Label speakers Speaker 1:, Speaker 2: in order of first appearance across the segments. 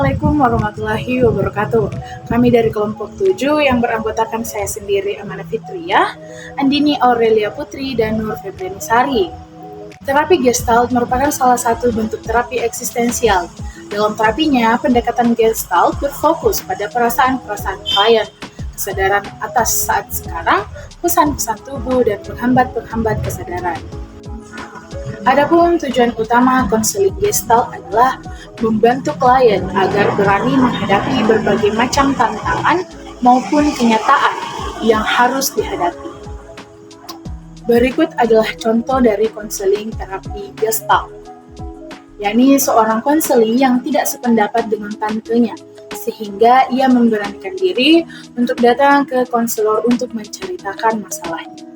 Speaker 1: Assalamualaikum warahmatullahi wabarakatuh. Kami dari kelompok 7 yang beranggotakan saya sendiri Amana Fitriah, Andini Aurelia Putri, dan Nur Febriani Sari. Terapi Gestalt merupakan salah satu bentuk terapi eksistensial. Dalam terapinya, pendekatan Gestalt berfokus pada perasaan-perasaan klien, kesadaran atas saat sekarang, pesan-pesan tubuh, dan penghambat-penghambat kesadaran. Adapun tujuan utama konseling Gestalt adalah membantu klien agar berani menghadapi berbagai macam tantangan maupun kenyataan yang harus dihadapi. Berikut adalah contoh dari konseling terapi Gestalt, yakni seorang konseling yang tidak sependapat dengan tantenya, sehingga ia memberanikan diri untuk datang ke konselor untuk menceritakan masalahnya.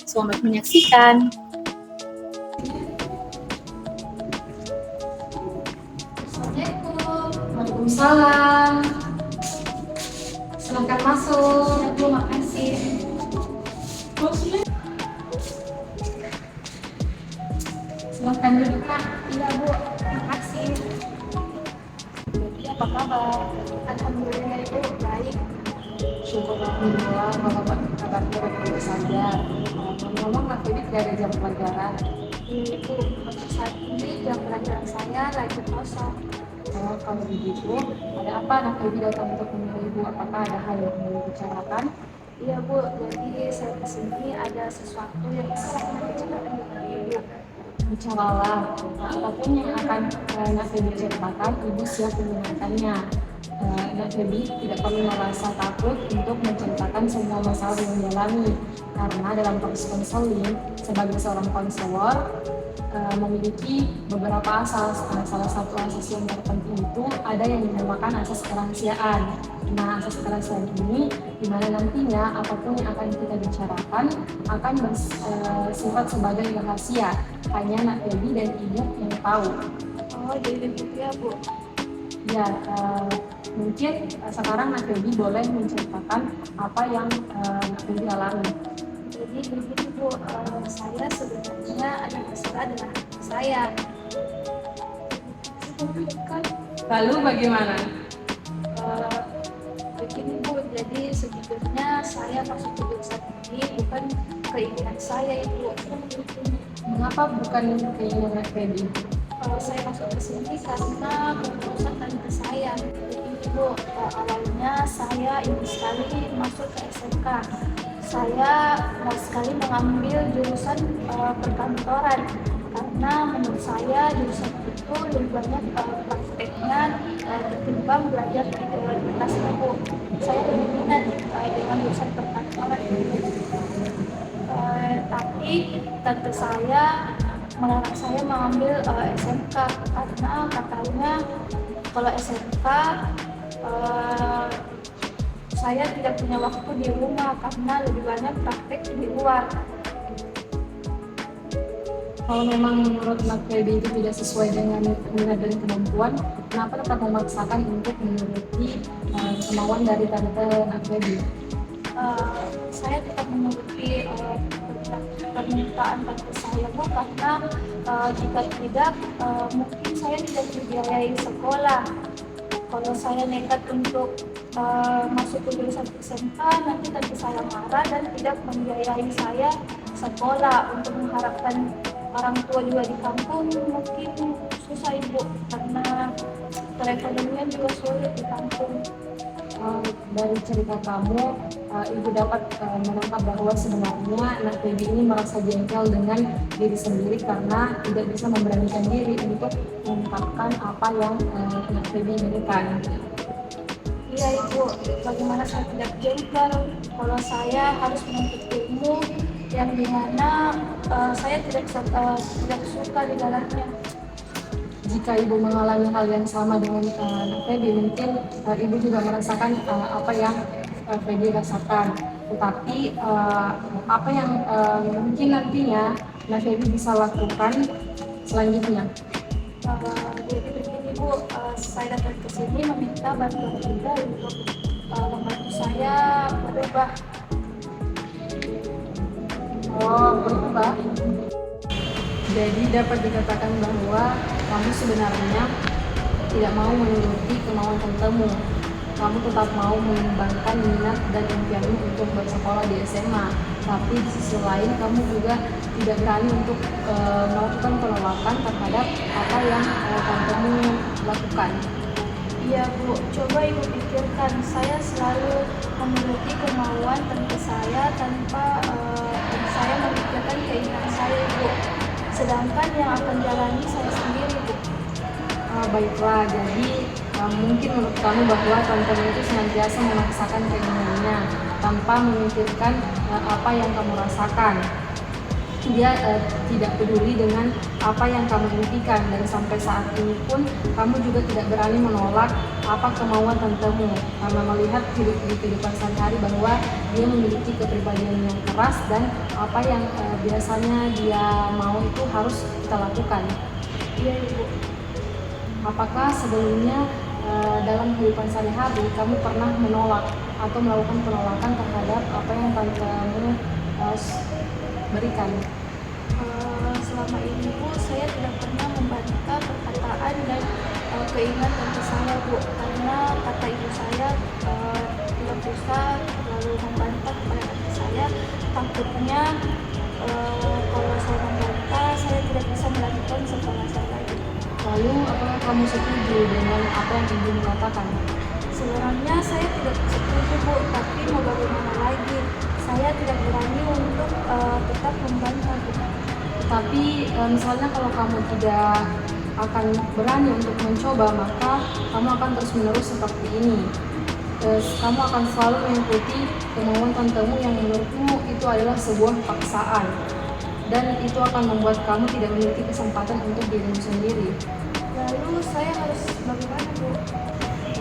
Speaker 1: Selamat menyaksikan.
Speaker 2: Waalaikumsalam. Silakan masuk.
Speaker 3: Terima kasih.
Speaker 2: Silakan duduk, Kak.
Speaker 3: Iya, Bu. Terima kasih. Jadi apa kabar? Alhamdulillah, Ibu. Baik.
Speaker 2: Syukur alhamdulillah kalau kabarnya baik-baik saja. Ngomong Kak Feby tidak ada jam pelajaran.
Speaker 3: Ibu, untuk saat ini jam pelajaran saya lagi kosong.
Speaker 2: Kalau begitu, ada apa Kak Feby datang untuk menemui Ibu? Apakah ada hal yang mau dibicarakan?
Speaker 3: Iya, Bu. Jadi saya kesini ada sesuatu yang saya ingin bicarakan dengan Ibu.
Speaker 2: Bicaralah, apapun yang akan Kak Feby ceritakan, Ibu siap mendengarkannya. Kak Feby tidak perlu merasa takut untuk menceritakan semua masalah yang dialami, karena dalam proses konseling sebagai seorang konselor memiliki beberapa asas. Salah satu asas yang terpenting itu ada yang dinamakan asas kerahasiaan. Nah, asas kerahasiaan ini dimana nantinya apapun yang akan kita bicarakan akan bersifat sebagai rahasia, hanya Nak Feby dan Ibu yang tahu.
Speaker 3: Oh, jadi begitu ya, Bu.
Speaker 2: Ya, mungkin sekarang Nak Feby boleh menceritakan apa yang Nak Feby alami.
Speaker 3: Jadi begini, Bu. Saya sebenarnya ada masalah dengan hati saya.
Speaker 2: Lalu bagaimana?
Speaker 3: Begini, Bu, jadi sejujurnya saya masuk ke jurusan ini bukan keinginan saya, Ibu.
Speaker 2: Mengapa bukan keinginan Nak Feby?
Speaker 3: Saya masuk ke sini karena keputusan tante saya. Begini, Bu, awalnya saya ingin sekali masuk ke SMK. Saya mau sekali mengambil jurusan perkantoran karena menurut saya jurusan itu lebih banyak prakteknya ketimbang belajar di kelas, Bu. Saya lebih minat dengan jurusan perkantoran. Tapi tante saya melarang saya mengambil SMK karena katanya kalau SMK saya tidak punya waktu di rumah karena lebih banyak praktek di luar.
Speaker 2: Kalau memang menurut Nak Feby itu tidak sesuai dengan minat dan kemampuan, kenapa tetap memaksakan untuk menuruti kemauan dari tante Nak Feby?
Speaker 3: Saya tetap menuruti permintaan tante saya, Bu, karena jika tidak mungkin saya tidak dibiayai sekolah. Kalau saya nekat untuk masuk ke jurusan SMK, nanti tante saya marah dan tidak membiayai saya sekolah. Untuk mengharapkan orang tua juga di kampung mungkin susah, Ibu, karena perekonomian juga sulit di kampung.
Speaker 2: Dari cerita kamu, Ibu dapat menangkap bahwa sebenarnya Nak Feby ini merasa jengkel dengan diri sendiri karena tidak bisa memberanikan diri untuk mengungkapkan apa yang Nak Feby inginkan.
Speaker 3: Iya, Ibu, bagaimana saya tidak jengkel kalau saya harus menuntut ilmu yang dimana saya tidak suka di dalamnya.
Speaker 2: Jika Ibu mengalami hal yang sama dengan Nak Feby, mungkin Ibu juga merasakan apa yang Feby rasakan. Tetapi apa yang mungkin nantinya Nak Feby bisa lakukan selanjutnya?
Speaker 3: Jadi begini, Bu, saya datang ke sini meminta bantuan Anda untuk membantu saya berubah.
Speaker 2: Oh, berubah. Jadi dapat dikatakan bahwa kamu sebenarnya tidak mau menuruti kemauan tantemu. Kamu tetap mau mengembangkan minat dan impianmu untuk bersekolah di SMA, tapi di sisi lain kamu juga tidak berani untuk melakukan penolakan terhadap apa yang tantemu lakukan.
Speaker 3: Iya Bu, coba Ibu pikirkan, saya selalu menuruti kemauan tante saya tanpa saya memikirkan keinginan saya Ibu. Sedangkan yang akan jalani saya sendiri Bu.
Speaker 2: Baiklah, jadi mungkin menurut kamu bahwa tantemu itu senantiasa memaksakan keinginannya tanpa memikirkan apa yang kamu rasakan. Dia tidak peduli dengan apa yang kamu impikan, dan sampai saat ini pun kamu juga tidak berani menolak apa kemauan tantemu karena melihat di kehidupan sehari-hari bahwa dia memiliki kepribadian yang keras dan apa yang biasanya dia mau itu harus kita lakukan.
Speaker 3: Iya Ibu.
Speaker 2: Apakah sebelumnya dalam kehidupan sehari-hari kamu pernah menolak atau melakukan penolakan terhadap apa yang tantemu berikan?
Speaker 3: Selama ini Bu, saya tidak pernah membantah perkataan dan keinginan tante saya Bu, karena kata ibu saya tidak usah terlalu membantah kepada tante saya. Takutnya kalau saya membantah, saya tidak bisa melanjutkan sekolah saya lagi.
Speaker 2: Lalu, apakah kamu setuju dengan apa yang ibu katakan?
Speaker 3: Sebenarnya saya tidak setuju Bu, tapi mau bagaimana lagi? Saya tidak berani untuk tetap membantah Bu.
Speaker 2: Tapi misalnya kalau kamu tidak akan berani untuk mencoba, maka kamu akan terus-menerus seperti ini. Kamu akan selalu mengikuti kemauan tantemu yang menurutmu itu adalah sebuah paksaan, dan itu akan membuat kamu tidak memiliki kesempatan untuk dirimu sendiri.
Speaker 3: Lalu saya harus bagaimana Bu?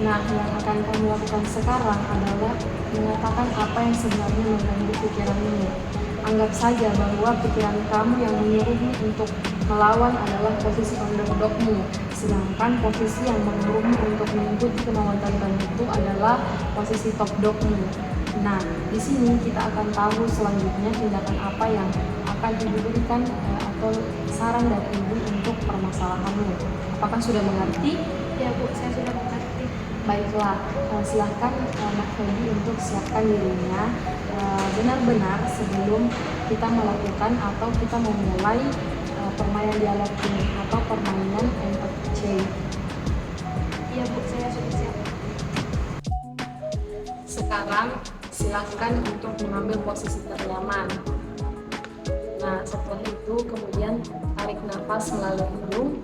Speaker 2: Nah, yang akan kamu lakukan sekarang adalah mengatakan apa yang sebenarnya mengganggu pikiranmu. Anggap saja bahwa pikiran kamu yang menyuruhmu untuk melawan adalah posisi underdogmu, sedangkan posisi yang menyuruhmu untuk mengikuti kemauan tantemu itu adalah posisi top dogmu. Nah, di sini kita akan tahu selanjutnya tindakan apa yang akan ibu berikan atau saran dari ibu untuk permasalahanmu. Apakah sudah mengerti?
Speaker 3: Ya Bu, saya sudah mengerti.
Speaker 2: Baiklah, silahkan Mak Febi untuk siapkan dirinya benar-benar sebelum kita melakukan atau kita memulai permainan dialog ini atau permainan MFC.
Speaker 3: Iya Bu, saya sudah siap.
Speaker 2: Sekarang silahkan untuk mengambil posisi ternyaman. Nah, setelah itu kemudian tarik nafas melalui hidung,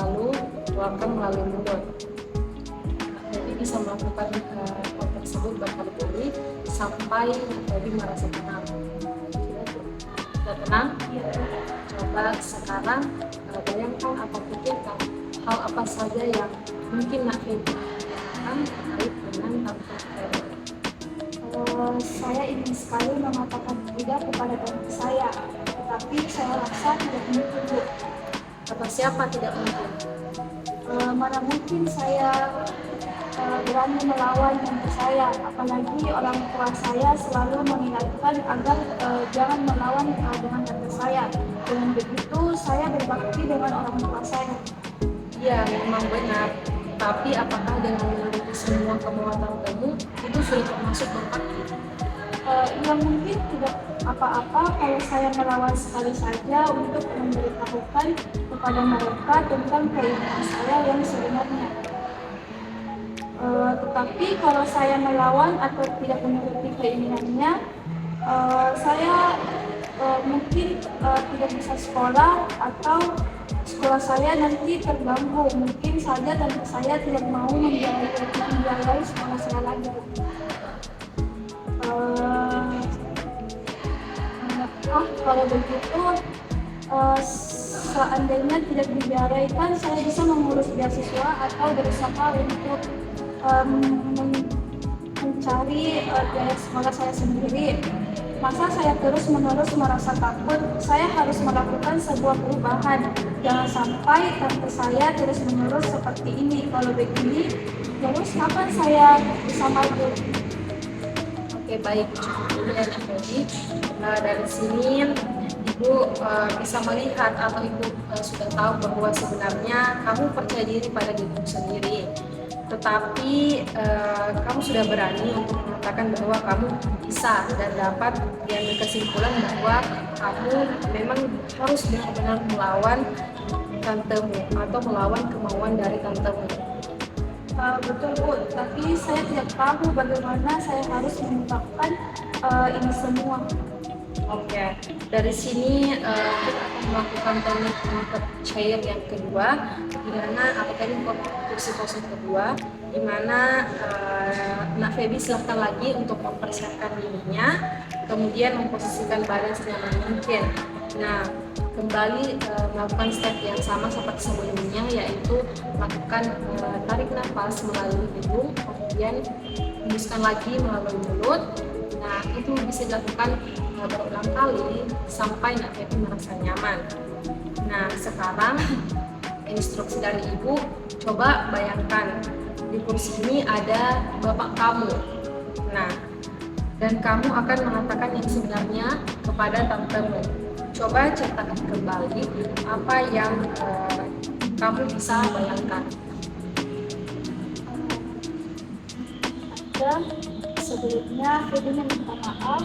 Speaker 2: lalu keluarkan melalui mulut. Jadi bisa melakukan hal tersebut berkali-kali sampai jadi merasa tenang. Sudah tenang?
Speaker 3: Iya.
Speaker 2: Coba sekarang bayangkan atau pikirkan hal apa saja yang mungkin Nak Febi lakukan terkait dengan tante.
Speaker 3: Saya ingin sekali mengatakan tidak kepada tante saya, tetapi saya rasa tidak mungkin Bu.
Speaker 2: Kata siapa tidak mungkin?
Speaker 3: Mana mungkin saya berani melawan tante saya, apalagi orang tua saya selalu mengingatkan agar jangan melawan dengan tante saya. Dengan begitu saya berbakti dengan orang tua saya.
Speaker 2: Iya, memang benar. Tapi apakah dengan menuruti semua kemauan tantemu itu sudah termasuk berbakti?
Speaker 3: Ya mungkin tidak apa-apa kalau saya melawan sekali saja untuk memberitahukan kepada mereka tentang keinginan saya yang sebenarnya. Tetapi kalau saya melawan atau tidak menuruti keinginannya, saya mungkin tidak bisa sekolah atau sekolah saya nanti terganggu. Mungkin saja tante saya tidak mau membiayai sekolah saya lagi. Kalau begitu, seandainya tidak dibiaraikan, saya bisa mengurus beasiswa atau berusaha untuk mencari biaya sekolah saya sendiri. Masa saya terus-menerus merasa takut? Saya harus melakukan sebuah perubahan. Jangan sampai tante saya terus-menerus seperti ini. Kalau begini, terus kapan saya bisa maju?
Speaker 2: Oke, baik, cukup dulu ya Nak Febi. Dari sini Ibu bisa melihat atau Ibu sudah tahu bahwa sebenarnya kamu percaya diri pada dirimu sendiri. Tetapi kamu sudah berani untuk mengatakan bahwa kamu bisa dan dapat mengambil kesimpulan bahwa kamu memang harus benar-benar melawan tantemu atau melawan kemauan dari tantemu.
Speaker 3: Betul Bu, tapi saya tidak tahu bagaimana saya harus mengungkapkan ini semua.
Speaker 2: Oke, dari sini kita akan melakukan teknik mengikat cair yang kedua, di mana atau teknik kursi kosong kedua, di mana Nak Feby silahkan lagi untuk mempersiapkan dirinya, kemudian memposisikan badan senyaman mungkin. Nah, kembali melakukan step yang sama seperti sebelumnya, yaitu melakukan tarik nafas melalui hidung, kemudian hembuskan lagi melalui mulut. Nah, itu bisa dilakukan berulang kali sampai Nak Feby merasa nyaman. Nah, sekarang instruksi dari Ibu, coba bayangkan di kursi ini ada bapak kamu. Nah, dan kamu akan mengatakan yang sebenarnya kepada tantemu. Coba ceritakan kembali apa yang kamu bisa bayangkan.
Speaker 3: Dan sebelumnya Feby minta maaf.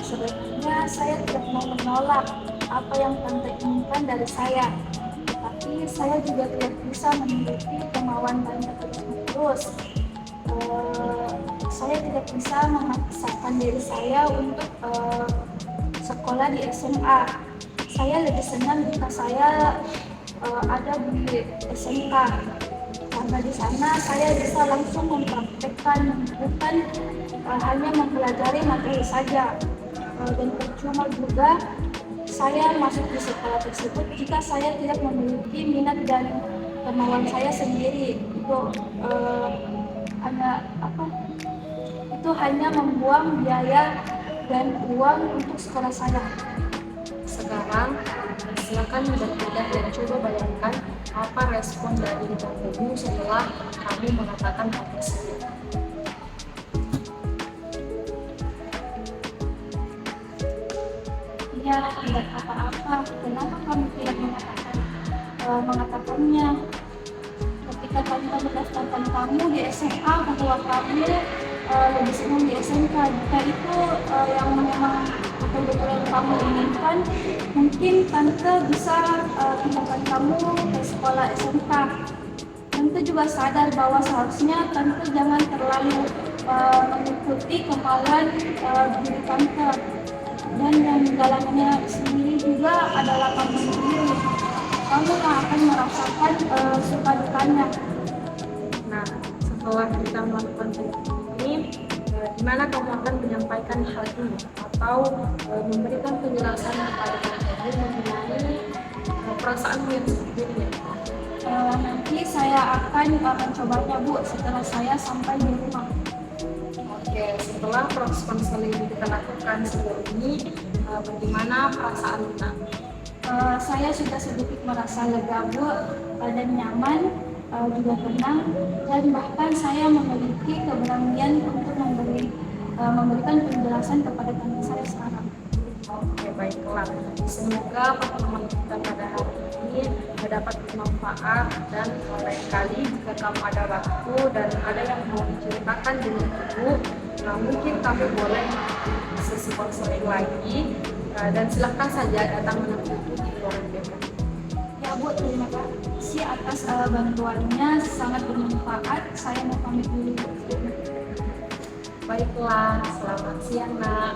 Speaker 3: Sebenarnya saya tidak mau menolak apa yang Tante inginkan dari saya, tapi saya juga tidak bisa menuruti kemauan Tante terus-menerus. Saya tidak bisa memaksakan diri saya untuk sekolah di SMA. Saya lebih senang jika saya ada di SMK, karena di sana saya bisa langsung mempraktekkan, bukan hanya mempelajari materi saja. Dan percuma juga saya masuk di sekolah tersebut jika saya tidak memiliki minat dan kemauan saya sendiri. Itu hanya membuang biaya dan uang untuk sekolah saya.
Speaker 2: Sekarang silakan berpindah dan coba bayangkan apa respon dari tantemu setelah kamu mengatakan hal tersebut.
Speaker 3: Ya, tidak apa-apa. Kenapa kamu tidak mengatakannya? Ketika kami mendaftarkan kamu di SMA, bahwa kamu lebih senang di SMK. Jika itu yang memang betul-betul yang kamu inginkan, mungkin Tante bisa pindahkan kamu ke sekolah SMK. Tante juga sadar bahwa seharusnya Tante jangan terlalu mengikuti kemauan diri Tante. Dan yang dalamnya sendiri juga adalah kamu sendiri. Kamu yang akan merasakan suka dukanya.
Speaker 2: Nah, setelah kita melakukan ini, di mana kamu akan menyampaikan hal ini atau memberikan penjelasan kepada tantemu mengenai perasaanmu yang sebenarnya?
Speaker 3: Nanti saya akan mencobanya Bu setelah saya sampai di rumah.
Speaker 2: Oke, setelah proses konseling yang kita lakukan sejauh ini, bagaimana perasaan kita?
Speaker 3: Saya sudah sedikit merasa lega Bu, dan nyaman, juga tenang, dan bahkan saya memiliki keberanian untuk memberikan penjelasan kepada tante saya sekarang.
Speaker 2: Oke, baiklah. Semoga pertemuan kita pada hari ini dapat bermanfaat, dan lain kali jika kamu ada waktu dan ada yang mau diceritakan dengan Ibu, mungkin kamu boleh sesi konseling lagi, dan silahkan saja datang menemui Ibu di ruangan bebas.
Speaker 3: Ya Bu, terima kasih atas bantuannya, sangat bermanfaat. Saya mau pamit dulu.
Speaker 2: Baiklah, selamat siang Nak.